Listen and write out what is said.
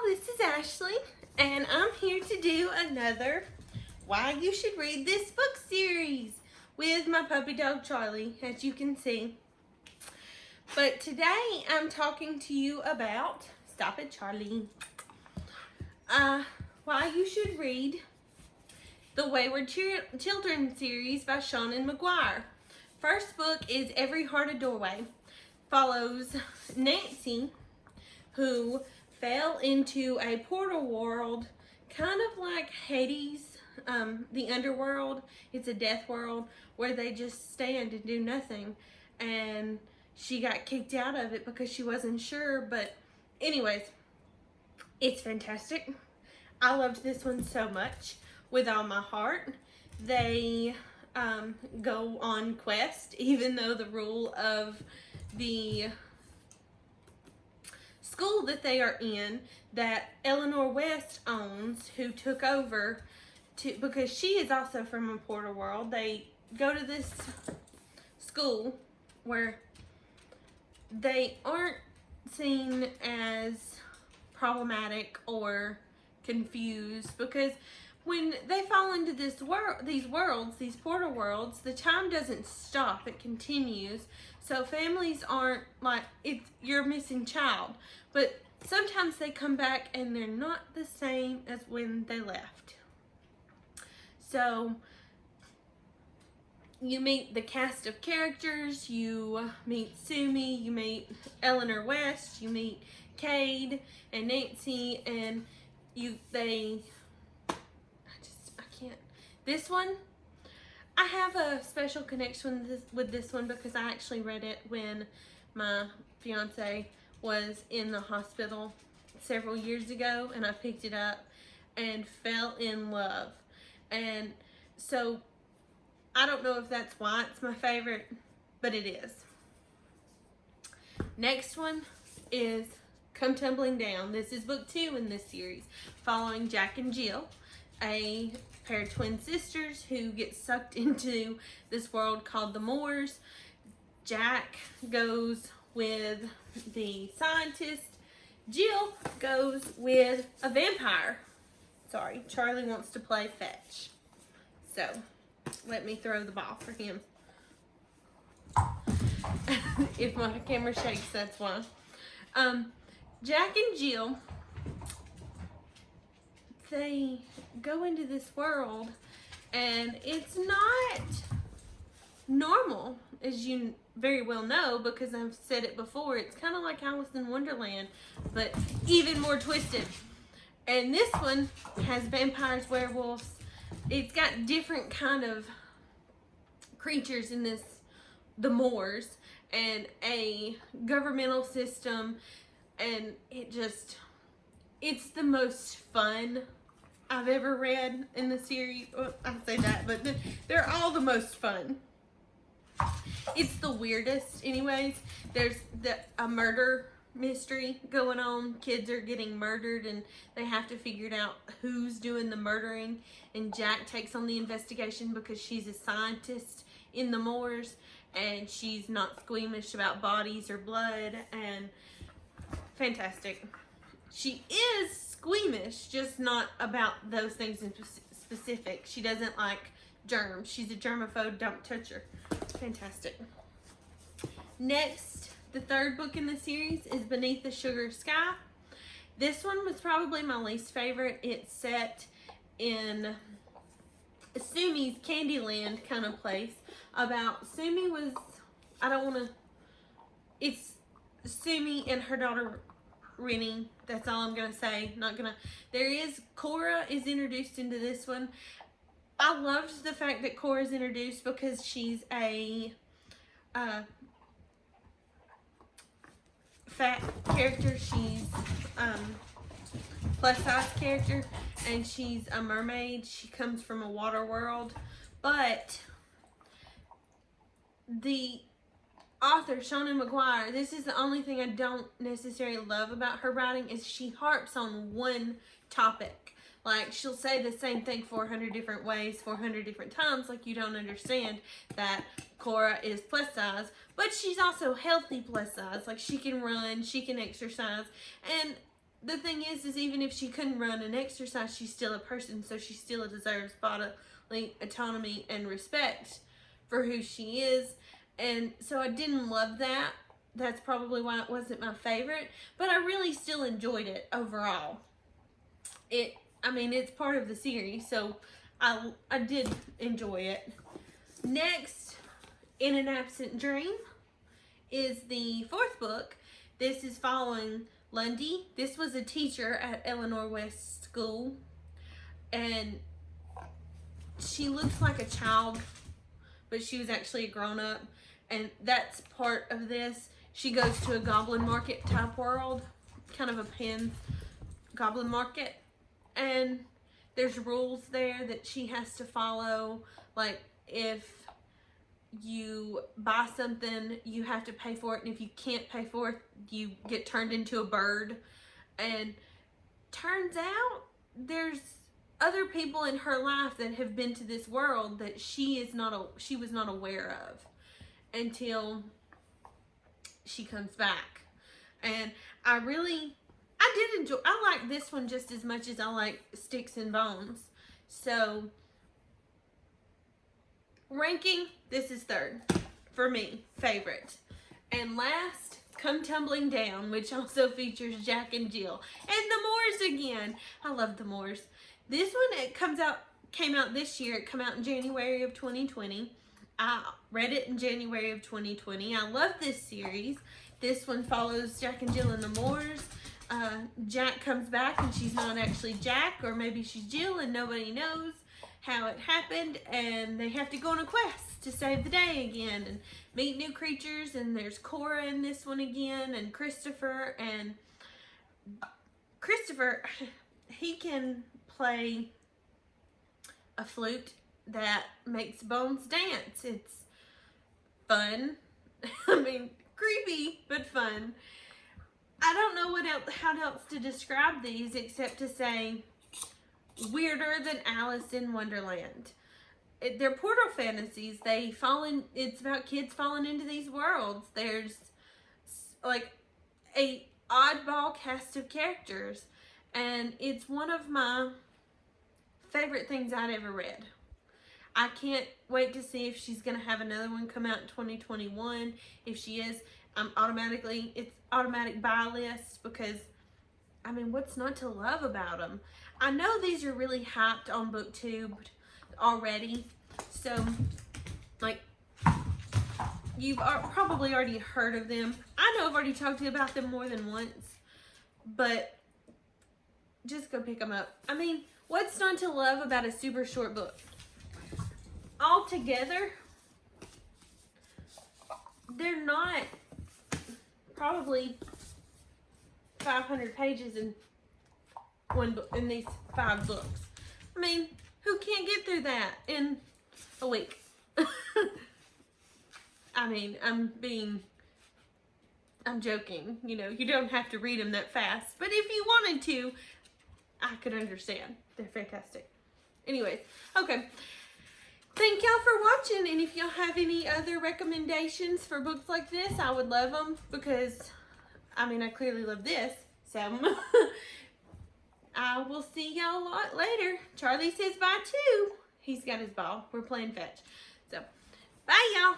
this is Ashley, and I'm here to do another Why You Should Read This Book series with my puppy dog Charlie, as you can see. But today I'm talking to you about, stop it Charlie, why you should read the Wayward Children series by Seanan McGuire. First book is Every Heart a Doorway. Follows Nancy, who fell into a portal world, kind of like Hades, the underworld. It's a death world where they just stand and do nothing. And she got kicked out of it because she wasn't sure. But anyways, it's fantastic. I loved this one so much with all my heart. They go on quest, even though the rule of the school that they are in, that Eleanor West owns, who took over because she is also from a portal world. They go to this school where they aren't seen as problematic or confused, because when they fall into these portal worlds, the time doesn't stop, it continues. So families aren't like, you're a missing child, but sometimes they come back and they're not the same as when they left. So you meet the cast of characters, you meet Sumi, you meet Eleanor West, you meet Cade and Nancy, and this one, I have a special connection with this one because I actually read it when my fiance was in the hospital several years ago, and I picked it up and fell in love. And so I don't know if that's why it's my favorite, but it is. Next one is Come Tumbling Down. This is book 2 in this series, following Jack and Jill, a pair of twin sisters who get sucked into this world called the Moors. Jack goes with the scientist. Jill goes with a vampire. Sorry, Charlie wants to play fetch. So, let me throw the ball for him. If my camera shakes, that's why. Jack and Jill, they go into this world, and it's not normal, as you very well know, because I've said it before. It's kind of like Alice in Wonderland, but even more twisted. And this one has vampires, werewolves. It's got different kind of creatures in the Moors, and a governmental system, and it's the most fun I've ever read in the series. Well, I say that, but they're all the most fun. It's the weirdest anyways. There's a murder mystery going on. Kids are getting murdered, and they have to figure out who's doing the murdering. And Jack takes on the investigation because she's a scientist in the Moors, and she's not squeamish about bodies or blood. And fantastic. She is squeamish, just not about those things in specific. She doesn't like germs. She's a germaphobe. Don't touch her. Fantastic. Next, the third book in the series is Beneath the Sugar Sky. This one was probably my least favorite. It's set in Sumi's Candyland kind of place. It's Sumi and her daughter Rennie. That's all I'm gonna say. Cora is introduced into this one. I loved the fact that Cora is introduced because she's a fat character. She's plus size character, and she's a mermaid. She comes from a water world, but the author, Seanan McGuire, this is the only thing I don't necessarily love about her writing, is she harps on one topic. Like, she'll say the same thing 400 different ways, 400 different times, like you don't understand that Cora is plus size, but she's also healthy plus size. Like, she can run, she can exercise, and the thing is even if she couldn't run and exercise, she's still a person, so she still deserves bodily autonomy and respect for who she is. And so I didn't love that. That's probably why it wasn't my favorite, but I really still enjoyed it overall. I mean, it's part of the series, so I did enjoy it. Next, In an Absent Dream is the fourth book. This is following Lundy. This was a teacher at Eleanor West School, and she looks like a child, but she was actually a grown-up, and that's part of this. She goes to a goblin market type world, kind of a Penn's goblin market, and there's rules there that she has to follow. Like, if you buy something, you have to pay for it, and if you can't pay for it, you get turned into a bird. And turns out there's other people in her life that have been to this world that she was not aware of until she comes back. And I like this one just as much as I like Sticks and Bones. So ranking, this is third for me, favorite. And last, Come Tumbling Down, which also features Jack and Jill and the Moores again. I love the Moores. This one, came out this year. It came out in January of 2020. I read it in January of 2020. I love this series. This one follows Jack and Jill and the Moores. Jack comes back and she's not actually Jack, or maybe she's Jill and nobody knows how it happened, and they have to go on a quest to save the day again and meet new creatures. And there's Cora in this one again, and Christopher. And Christopher, he can play a flute that makes Bones dance. It's fun. I mean, creepy, but fun. I don't know how else to describe these except to say weirder than Alice in Wonderland. They're portal fantasies. It's about kids falling into these worlds. There's like a oddball cast of characters, and it's one of my favorite things I'd ever read. I can't wait to see if she's gonna have another one come out in 2021. If she is, it's automatic buy list, because I mean, what's not to love about them? I know these are really hyped on BookTube already, so like, you've probably already heard of them. I know I've already talked to you about them more than once, but just go pick them up. I mean, what's not to love about a super short book? Altogether, they're not probably 500 pages in one book, in these 5 books. I mean, who can't get through that in a week? I mean, I'm joking. You know, you don't have to read them that fast, but if you wanted to, I could understand. They're fantastic. Anyways, okay. Thank y'all for watching, and if y'all have any other recommendations for books like this, I would love them, because, I mean, I clearly love this, so I will see y'all a lot later. Charlie says bye too. He's got his ball. We're playing fetch. So, bye y'all.